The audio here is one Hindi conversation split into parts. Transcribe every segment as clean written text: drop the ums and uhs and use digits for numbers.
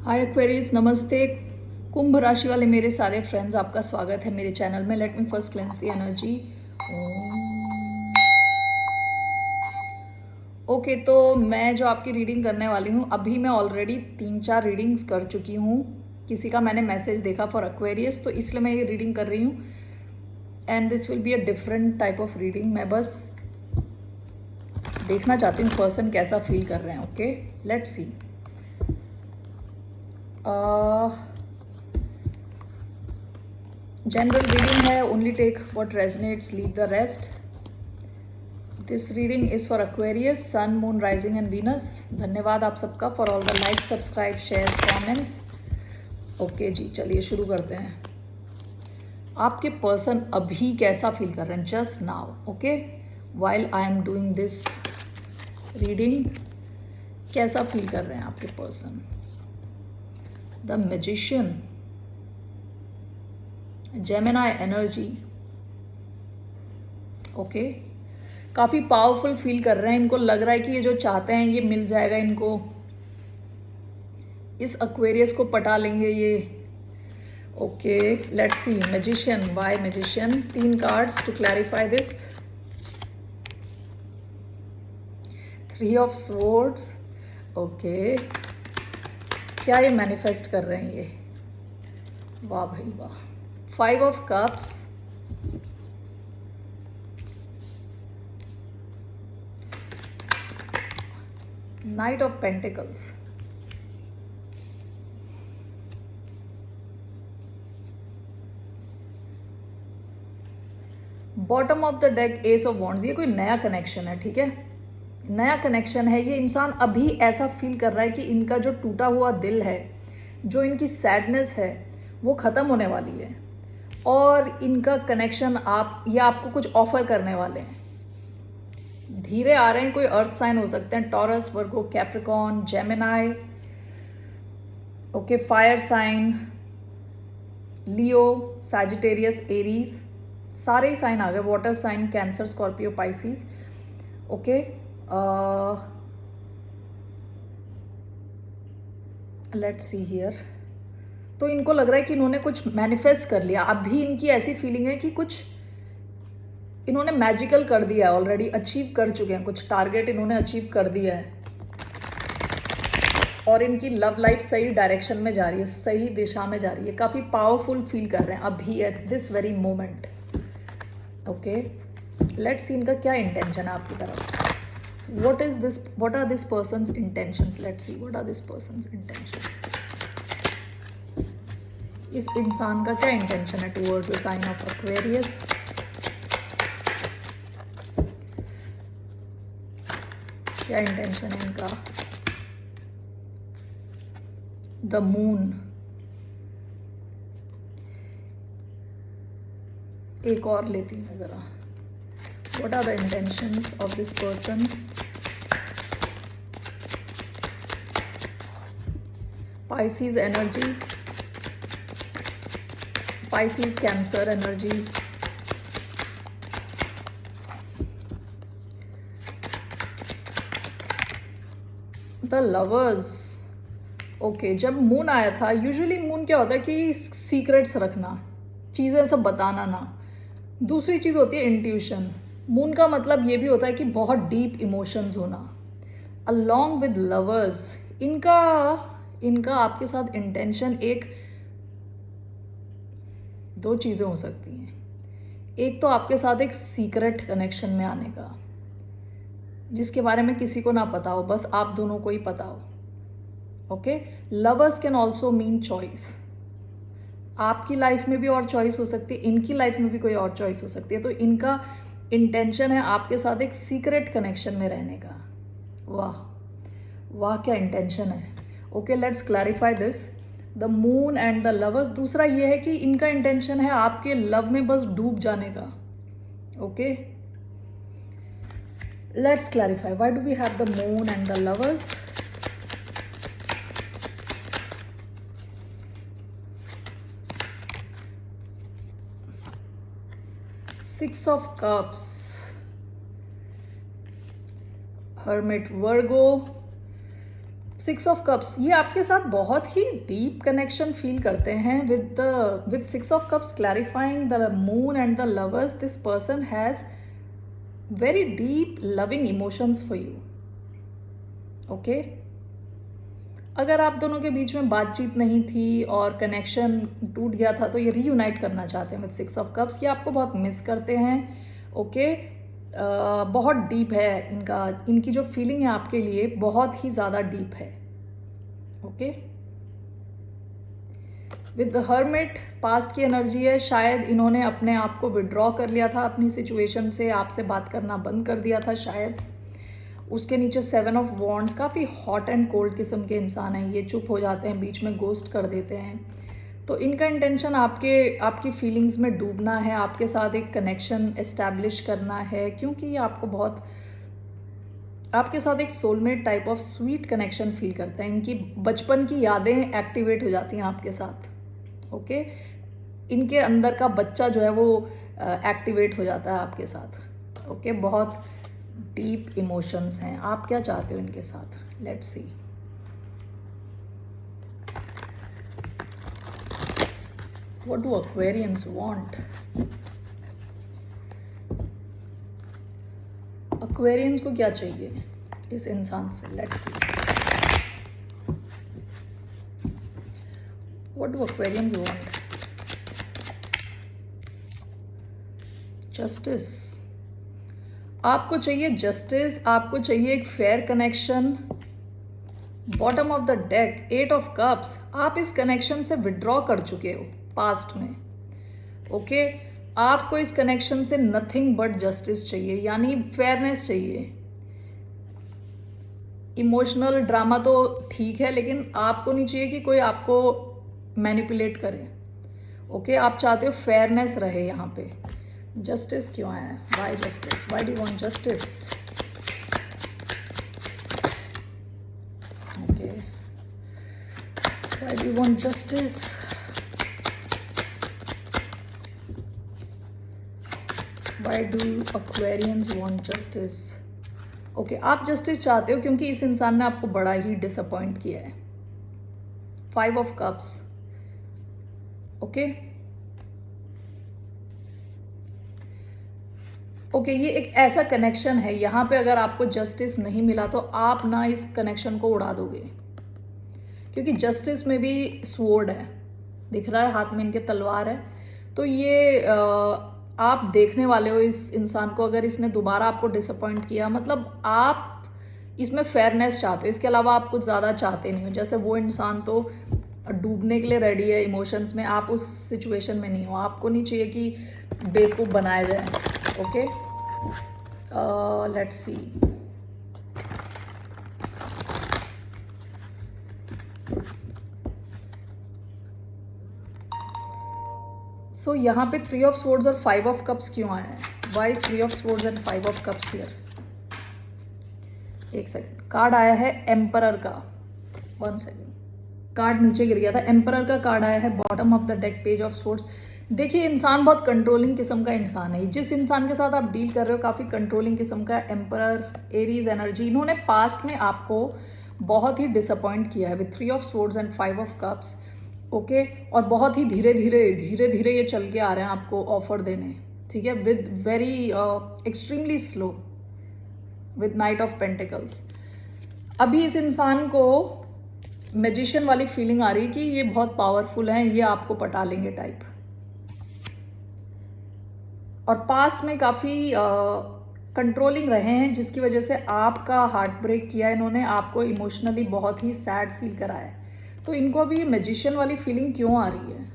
हाय एक्वेरियस, नमस्ते। कुंभ राशि वाले मेरे सारे फ्रेंड्स, आपका स्वागत है मेरे चैनल में। Let me first cleanse the energy. Okay, तो मैं जो आपकी रीडिंग करने वाली हूँ, अभी मैं ऑलरेडी 3-4 रीडिंग्स कर चुकी हूँ। किसी का मैंने मैसेज देखा फॉर एक्वेरियस, तो इसलिए मैं ये रीडिंग कर रही हूँ। And this will be a different type of reading. मैं बस देखना चाहती हूँ पर्सन कैसा फील कर रहे हैं। Okay, let's see. General reading है, only take what resonates, leave the rest. This reading is for Aquarius, sun, moon, rising and Venus. धन्यवाद आप सबका for all the like, subscribe, share, comments. Okay जी, चलिए शुरू करते हैं। आपके पर्सन अभी कैसा फील कर रहे हैं just now. Okay, while I am doing this reading, कैसा फील कर रहे हैं आपके person. The magician, Gemini energy. Okay, काफ़ी पावरफुल फील कर रहे हैं। इनको लग रहा है कि ये जो चाहते हैं ये मिल जाएगा इनको। इस एक्वेरियस को पटा लेंगे ये। Okay, let's see. Magician, why magician? 3 cards to clarify this. 3 of swords. Okay, क्या ये मैनिफेस्ट कर रहे हैं ये? वाह भाई वाह। 5 of cups. Night of pentacles. Bottom of the deck, S of wands. ये कोई नया कनेक्शन है, ठीक है? नया कनेक्शन है। ये इंसान अभी ऐसा फील कर रहा है कि इनका जो टूटा हुआ दिल है, जो इनकी सैडनेस है, वो ख़त्म होने वाली है। और इनका कनेक्शन ये आपको कुछ ऑफर करने वाले हैं। धीरे आ रहे हैं। कोई अर्थ साइन हो सकते हैं, Taurus, Virgo, Capricorn, Gemini. Okay, fire sign, Leo, Sagittarius, Aries, सारे ही साइन आ गए। Water sign, Cancer, Scorpio, Pisces. Okay, let's see here. तो इनको लग रहा है कि इन्होंने कुछ मैनिफेस्ट कर लिया। अभी इनकी ऐसी फीलिंग है कि कुछ इन्होंने मैजिकल कर दिया है ऑलरेडी, अचीव कर चुके हैं। कुछ टारगेट इन्होंने अचीव कर दिया है और इनकी लव लाइफ सही डायरेक्शन में जा रही है, सही दिशा में जा रही है। काफ़ी पावरफुल फील कर रहे हैं अभी at this very moment. Okay, let's सी इनका क्या इंटेंशन है आपकी तरफ। what are this person's intentions? Let's see, what are this person's intentions? इस इंसान का क्या इंटेंशन है towards the sign of Aquarius? क्या इंटेंशन है इनका? The moon. एक और लेती हूँ मैं जरा। What are the intentions of this person? Pisces energy, Pisces Cancer energy, the lovers. Okay, जब मून आया था, यूजुअली मून क्या होता है कि सीक्रेट्स रखना, चीज़ें सब बताना ना। दूसरी चीज़ होती है इंट्यूशन। मून का मतलब ये भी होता है कि बहुत डीप इमोशंस होना। अलॉन्ग विद लवर्स, इनका आपके साथ इंटेंशन दो चीज़ें हो सकती हैं। एक तो आपके साथ एक सीक्रेट कनेक्शन में आने का, जिसके बारे में किसी को ना पता हो, बस आप दोनों को ही पता हो। Okay, lovers can also mean choice. आपकी लाइफ में भी और चॉइस हो सकती है, इनकी लाइफ में भी कोई और चॉइस हो सकती है। तो इनका इंटेंशन है आपके साथ एक सीक्रेट कनेक्शन में रहने का। वाह वाह, क्या इंटेंशन है। Okay, let's clarify this. The moon and the lovers. दूसरा ये है कि इनका इंटेंशन है आपके लव में बस डूब जाने का। Okay, let's clarify why do we have the moon and the lovers. Six of Cups, Hermit, Virgo, six of cups, ये आपके साथ बहुत ही डीप कनेक्शन फील करते हैं with six of cups clarifying the moon and the lovers. This person has very deep loving emotions for you. Okay, अगर आप दोनों के बीच में बातचीत नहीं थी और कनेक्शन टूट गया था तो ये रीयूनाइट करना चाहते हैं विद सिक्स ऑफ कप्स. ये आपको बहुत मिस करते हैं. ओके, बहुत डीप है इनकी जो फीलिंग है आपके लिए बहुत ही ज़्यादा डीप है. Okay, with the hermit past की एनर्जी है. शायद इन्होंने अपने आप को विड्रॉ कर लिया था अपनी सिचुएशन से, आपसे बात करना बंद कर दिया था शायद. उसके नीचे 7 ऑफ वॉन्ड्स, काफ़ी हॉट एंड कोल्ड किस्म के इंसान हैं ये. चुप हो जाते हैं, बीच में गोस्ट कर देते हैं. तो इनका इंटेंशन आपकी फीलिंग्स में डूबना है, आपके साथ एक कनेक्शन एस्टैब्लिश करना है, क्योंकि ये आपके साथ एक soulmate type of sweet connection feel करते हैं. इनकी बचपन की यादें एक्टिवेट हो जाती हैं आपके साथ. ओके, इनके अंदर का बच्चा जो है वो एक्टिवेट हो जाता है आपके साथ. ओके, बहुत डीप इमोशंस हैं. आप क्या चाहते हो इनके साथ? Let's see. What do Aquarians want? Aquarians को क्या चाहिए इस इंसान से? Let's see. What do Aquarians want? Justice. आपको चाहिए जस्टिस, आपको चाहिए एक fair connection. Bottom of the deck 8 of cups. आप इस कनेक्शन से विड्रॉ कर चुके हो पास्ट में. ओके, आपको इस कनेक्शन से नथिंग बट जस्टिस चाहिए, यानी फेयरनेस चाहिए. इमोशनल ड्रामा तो ठीक है, लेकिन आपको नहीं चाहिए कि कोई आपको मैनिपुलेट करे. ओके, आप चाहते हो फेयरनेस रहे यहाँ पे. जस्टिस क्यों आया है? Why justice? Why do want justice? Okay, why do want justice? Why do Aquarians want justice? Okay, आप जस्टिस चाहते हो क्योंकि इस इंसान ने आपको बड़ा ही डिसअपॉइंट किया है. 5 ऑफ कप्स. ओके, ये एक ऐसा कनेक्शन है यहाँ पे, अगर आपको जस्टिस नहीं मिला तो आप ना इस कनेक्शन को उड़ा दोगे, क्योंकि जस्टिस में भी स्वॉर्ड है, दिख रहा है हाथ में इनके तलवार है. तो ये आप देखने वाले हो इस इंसान को. अगर इसने दोबारा आपको डिसअपॉइंट किया, मतलब आप इसमें फेयरनेस चाहते हो, इसके अलावा आप कुछ ज़्यादा चाहते नहीं हो. जैसे वो इंसान तो डूबने के लिए रेडी है इमोशंस में, आप उस सिचुएशन में नहीं हो. आपको नहीं चाहिए कि बेवकूफ़ बनाया जाए. ओके, लेट्स सी. सो यहाँ पे 3 ऑफ स्वॉर्ड्स और 5 ऑफ कप्स क्यों आया है? Why 3 of swords and 5 of cups here? एक सेकंड. कार्ड आया है एम्परर का. 1 सेकंड, कार्ड नीचे गिर गया था. एम्परर का कार्ड आया है bottom of the deck, page of swords. देखिए, इंसान बहुत कंट्रोलिंग किस्म का इंसान है. जिस इंसान के साथ आप डील कर रहे हो काफ़ी कंट्रोलिंग किस्म का. Emperor, Aries energy. इन्होंने पास्ट में आपको बहुत ही डिसअपॉइंट किया है with 3 of swords and 5 of cups. Okay, और बहुत ही धीरे धीरे ये चल के आ रहे हैं आपको ऑफर देने. ठीक है, with very extremely slow, with night of pentacles. अभी इस इंसान को मैजिशियन वाली फीलिंग आ रही है कि ये बहुत पावरफुल हैं, ये आपको पटा लेंगे टाइप. और पास्ट में काफ़ी कंट्रोलिंग रहे हैं, जिसकी वजह से आपका हार्ट ब्रेक किया इन्होंने, आपको इमोशनली बहुत ही सैड फील कराया. तो इनको अभी मैजिशियन वाली फीलिंग क्यों आ रही है?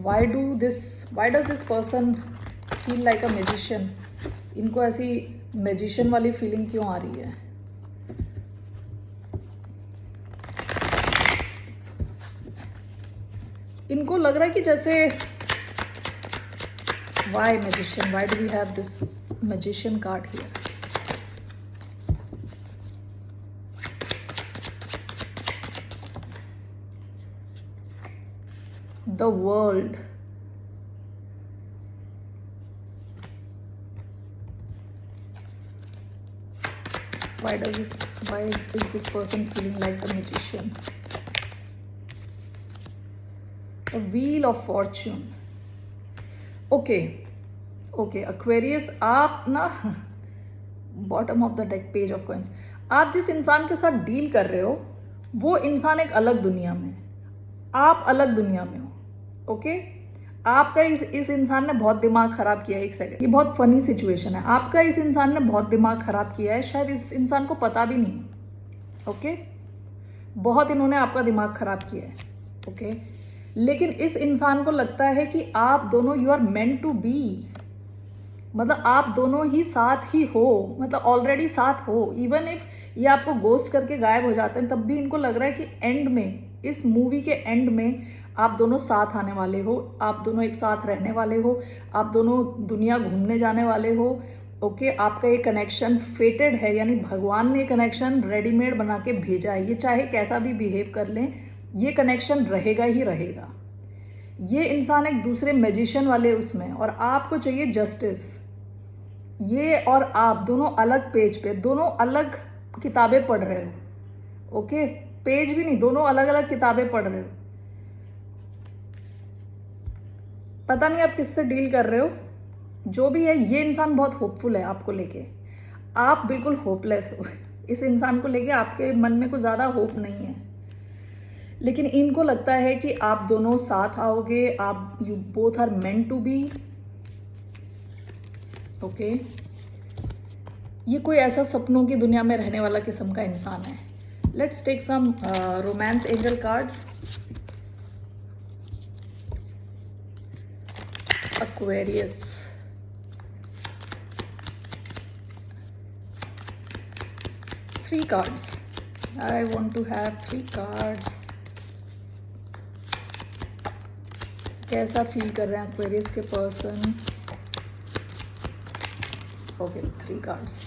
Why does this person feel like a magician? इनको ऐसी मैजिशियन वाली फीलिंग क्यों आ रही है? इनको लग रहा है कि जैसे why magician? Why do we have this magician card here? The world. why is this person feeling like the magician? The wheel of fortune. Okay, Aquarius, आप ना bottom of the deck, page of coins, आप जिस इंसान के साथ डील कर रहे हो वो इंसान एक अलग दुनिया में है, आप अलग दुनिया में हो। ओके, आपका इस इंसान ने बहुत दिमाग खराब किया है। एक सेकंड, ये बहुत फनी सिचुएशन है। आपका इस इंसान ने बहुत दिमाग खराब किया है, शायद इस इंसान को पता भी नहीं। ओके, बहुत इन्होंने आपका दिमाग खराब किया है। ओके, लेकिन इस इंसान को लगता है कि आप दोनों you are meant to be, मतलब आप दोनों ही साथ ही हो, मतलब ऑलरेडी साथ हो। इवन इफ ये आपको गोस्ट करके गायब हो जाते हैं तब भी इनको लग रहा है कि एंड में, इस मूवी के एंड में आप दोनों साथ आने वाले हो, आप दोनों एक साथ रहने वाले हो, आप दोनों दुनिया घूमने जाने वाले हो। ओके, आपका ये कनेक्शन फेटेड है, यानी भगवान ने कनेक्शन रेडीमेड बना के भेजा है। ये चाहे कैसा भी बिहेव कर लें, ये कनेक्शन रहेगा ही रहेगा। ये इंसान एक दूसरे मैजिशियन वाले उसमें, और आपको चाहिए जस्टिस। ये और आप दोनों अलग पेज पे, दोनों अलग किताबें पढ़ रहे हो। ओके, पेज भी नहीं, दोनों अलग अलग किताबें पढ़ रहे हो। पता नहीं आप किससे डील कर रहे हो, जो भी है। ये इंसान बहुत होपफुल है आपको लेके, आप बिल्कुल होपलेस हो। इस इंसान को लेके आपके मन में कुछ ज़्यादा होप नहीं है, लेकिन इनको लगता है कि आप दोनों साथ आओगे, आप you both are meant to be. Okay, ये कोई ऐसा सपनों की दुनिया में रहने वाला किस्म का इंसान है। Let's take some romance angel cards. Aquarius, three cards. I want to have 3 cards. कैसा फील कर रहे हैं Aquarius के person? Okay, 3 cards.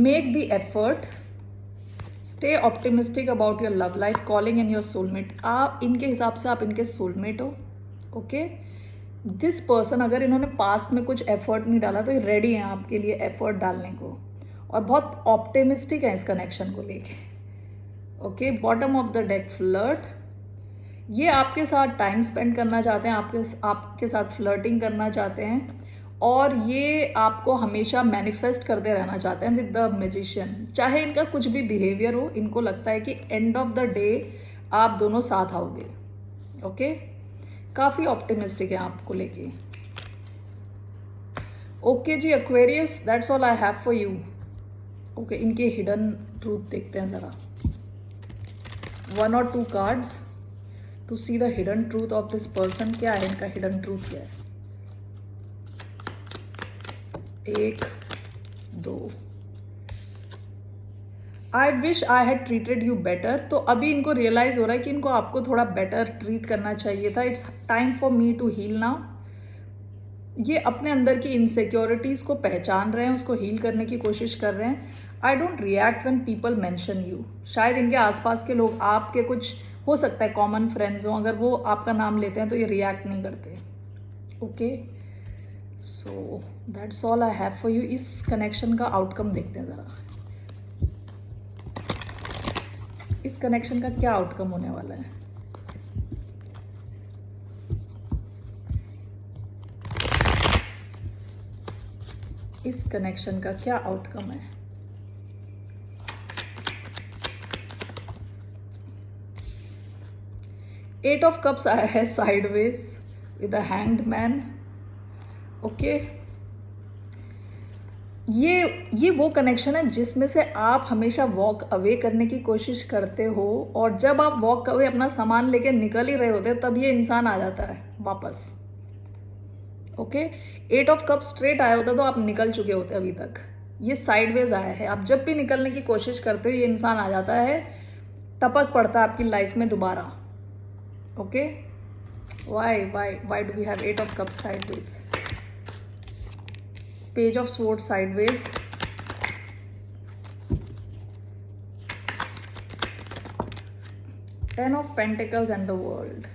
Make the effort. Stay optimistic about your love life. Calling in your soulmate. आप इनके हिसाब से आप इनके सोलमेट हो। ओके, दिस पर्सन, अगर इन्होंने पास्ट में कुछ एफर्ट नहीं डाला तो ये रेडी हैं आपके लिए एफर्ट डालने को, और बहुत ऑप्टिमिस्टिक है इस कनेक्शन को लेके। Okay, bottom of the deck, flirt. ये आपके साथ टाइम स्पेंड करना चाहते हैं, आपके साथ फ्लर्टिंग करना चाहते हैं, और ये आपको हमेशा मैनिफेस्ट करते रहना चाहते हैं विद द मैजिशियन। चाहे इनका कुछ भी बिहेवियर हो, इनको लगता है कि एंड ऑफ द डे आप दोनों साथ आओगे। ओके, काफ़ी ऑप्टिमिस्टिक है आपको लेके। ओके जी Aquarius, that's all I have for you. Okay, इनके हिडन ट्रूथ देखते हैं ज़रा। 1 or 2 cards to see the hidden truth of this person. क्या है इनका हिडन ट्रूथ, क्या है? 1, 2। I wish I had treated you better. तो अभी इनको रियलाइज हो रहा है कि इनको आपको थोड़ा बेटर ट्रीट करना चाहिए था। It's time for me to heal now. ये अपने अंदर की इनसिक्योरिटीज को पहचान रहे हैं, उसको हील करने की कोशिश कर रहे हैं। I don't react when people mention you. शायद इनके आसपास के लोग, आपके कुछ हो सकता है कॉमन फ्रेंड्स हो, अगर वो आपका नाम लेते हैं तो ये रिएक्ट नहीं करते। Okay, so that's all I have for you. इस कनेक्शन का आउटकम देखते हैं ज़रा। इस कनेक्शन का क्या आउटकम होने वाला है? इस कनेक्शन का क्या आउटकम है? एट ऑफ कप्स आया है sideways with a hanged man. Okay, ये वो कनेक्शन है जिसमें से आप हमेशा वॉक अवे करने की कोशिश करते हो, और जब आप वॉक अवे अपना सामान लेके निकल ही रहे होते तब ये इंसान आ जाता है वापस। ओके, 8 ऑफ कप स्ट्रेट आया होता तो आप निकल चुके होते अभी तक। ये साइडवेज आया है। आप जब भी निकलने की कोशिश करते हो ये इंसान आ जाता है, टपक पड़ता है आपकी लाइफ में दोबारा। Okay, why do we have 8 of cup sideways? Page of Swords sideways, 10 of Pentacles and the World,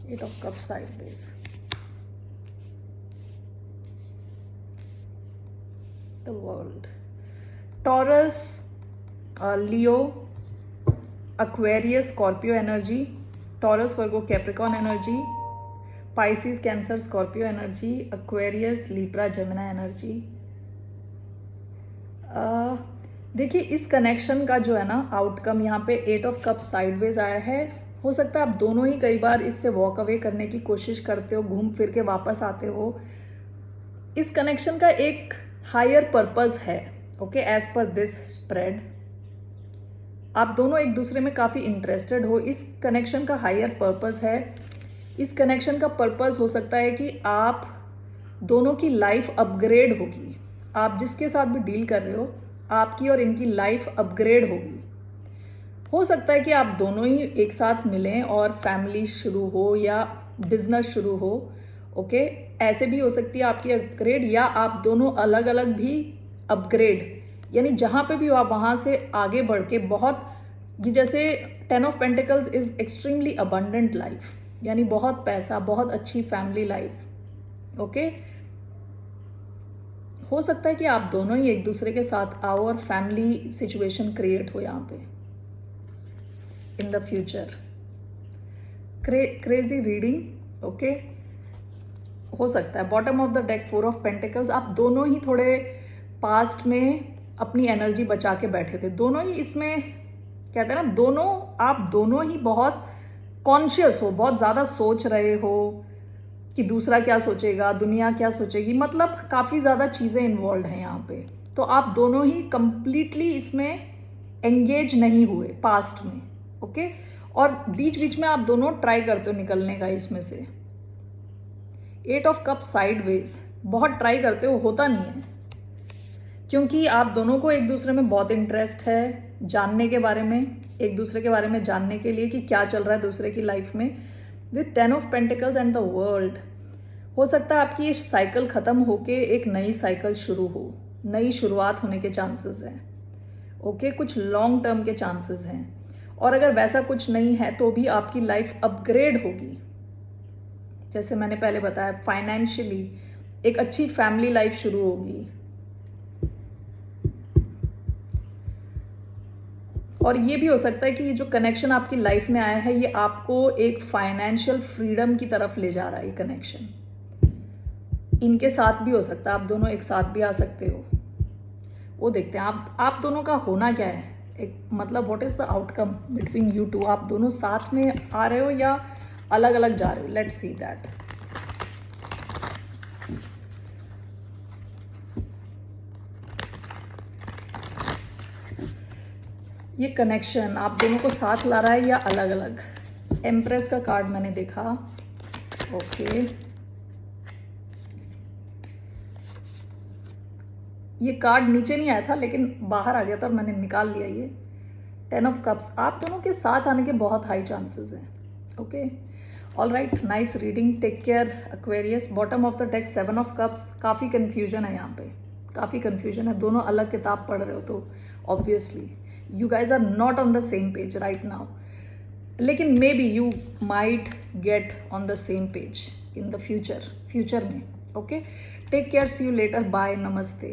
8 of Cups sideways. The world. Taurus, Leo, Aquarius, Scorpio energy, Taurus, Virgo, Capricorn energy, Pisces, Cancer, Scorpio energy, Aquarius, Libra, Gemini energy। देखिए इस कनेक्शन का जो है ना आउटकम यहाँ पे 8 ऑफ कप्स साइडवेज आया है। हो सकता है आप दोनों ही कई बार इससे वॉक अवे करने की कोशिश करते हो, घूम फिर के वापस आते हो। इस कनेक्शन का एक हायर पर्पस है, okay, as per this spread. आप दोनों एक दूसरे में काफ़ी इंटरेस्टेड हो। इस कनेक्शन का हायर पर्पस है। इस कनेक्शन का पर्पस हो सकता है कि आप दोनों की लाइफ अपग्रेड होगी। आप जिसके साथ भी डील कर रहे हो, आपकी और इनकी लाइफ अपग्रेड होगी। हो सकता है कि आप दोनों ही एक साथ मिलें और फैमिली शुरू हो या बिजनेस शुरू हो, ओके। ऐसे भी हो सकती है आपकी अपग्रेड, या आप दोनों अलग अलग भी अपग्रेड, यानी जहाँ पे भी हो आप वहाँ से आगे बढ़ के बहुत, ये जैसे 10 of pentacles is extremely abundant life, यानी बहुत पैसा, बहुत अच्छी फैमिली लाइफ, ओके। हो सकता है कि आप दोनों ही एक दूसरे के साथ आओ और फैमिली सिचुएशन क्रिएट हो यहाँ पे in the future. Crazy reading, okay, हो सकता है। Bottom of the deck 4 of pentacles, आप दोनों ही थोड़े पास्ट में अपनी एनर्जी बचा के बैठे थे। दोनों ही इसमें कहते हैं ना, दोनों आप दोनों ही बहुत कॉन्शियस हो, बहुत ज़्यादा सोच रहे हो कि दूसरा क्या सोचेगा, दुनिया क्या सोचेगी, मतलब काफ़ी ज़्यादा चीज़ें इन्वॉल्व हैं यहाँ पे। तो आप दोनों ही कंप्लीटली इसमें एंगेज नहीं हुए पास्ट में, ओके। और बीच बीच में आप दोनों ट्राई करते हो निकलने का इसमें से। 8 ऑफ कप साइडवेज, बहुत ट्राई करते हो, होता नहीं है, क्योंकि आप दोनों को एक दूसरे में बहुत इंटरेस्ट है जानने के बारे में, एक दूसरे के बारे में जानने के लिए कि क्या चल रहा है दूसरे की लाइफ में। With 10 of pentacles and the world, हो सकता है आपकी ये साइकिल ख़त्म होके एक नई साइकिल शुरू हो, नई शुरुआत होने के चांसेस हैं, ओके। कुछ लॉन्ग टर्म के चांसेस हैं, और अगर वैसा कुछ नहीं है तो भी आपकी लाइफ अपग्रेड होगी। जैसे मैंने पहले बताया, फाइनेंशियली एक अच्छी फैमिली लाइफ शुरू होगी। और ये भी हो सकता है कि ये जो कनेक्शन आपकी लाइफ में आया है, ये आपको एक फाइनेंशियल फ्रीडम की तरफ ले जा रहा है। ये कनेक्शन इनके साथ भी हो सकता है, आप दोनों एक साथ भी आ सकते हो। वो देखते हैं आप दोनों का होना क्या है, एक मतलब what is the outcome between you two. आप दोनों साथ में आ रहे हो या अलग अलग जा रहे हो? Let's see that. ये कनेक्शन आप दोनों को साथ ला रहा है या अलग अलग? एम्प्रेस का कार्ड मैंने देखा, ओके। ये कार्ड नीचे नहीं आया था लेकिन बाहर आ गया था और मैंने निकाल लिया ये। 10 ऑफ कप्स, आप दोनों के साथ आने के बहुत हाई चांसेस हैं, okay. All right, nice reading, take care Aquarius. Bottom of the deck 7 of cups, काफ़ी कन्फ्यूजन है यहाँ पे, काफ़ी कन्फ्यूजन है। दोनों अलग किताब पढ़ रहे हो तो obviously you guys are not on the same page right now, लेकिन maybe you might get on the same page in the future में, okay? Take care, see you later, bye, namaste.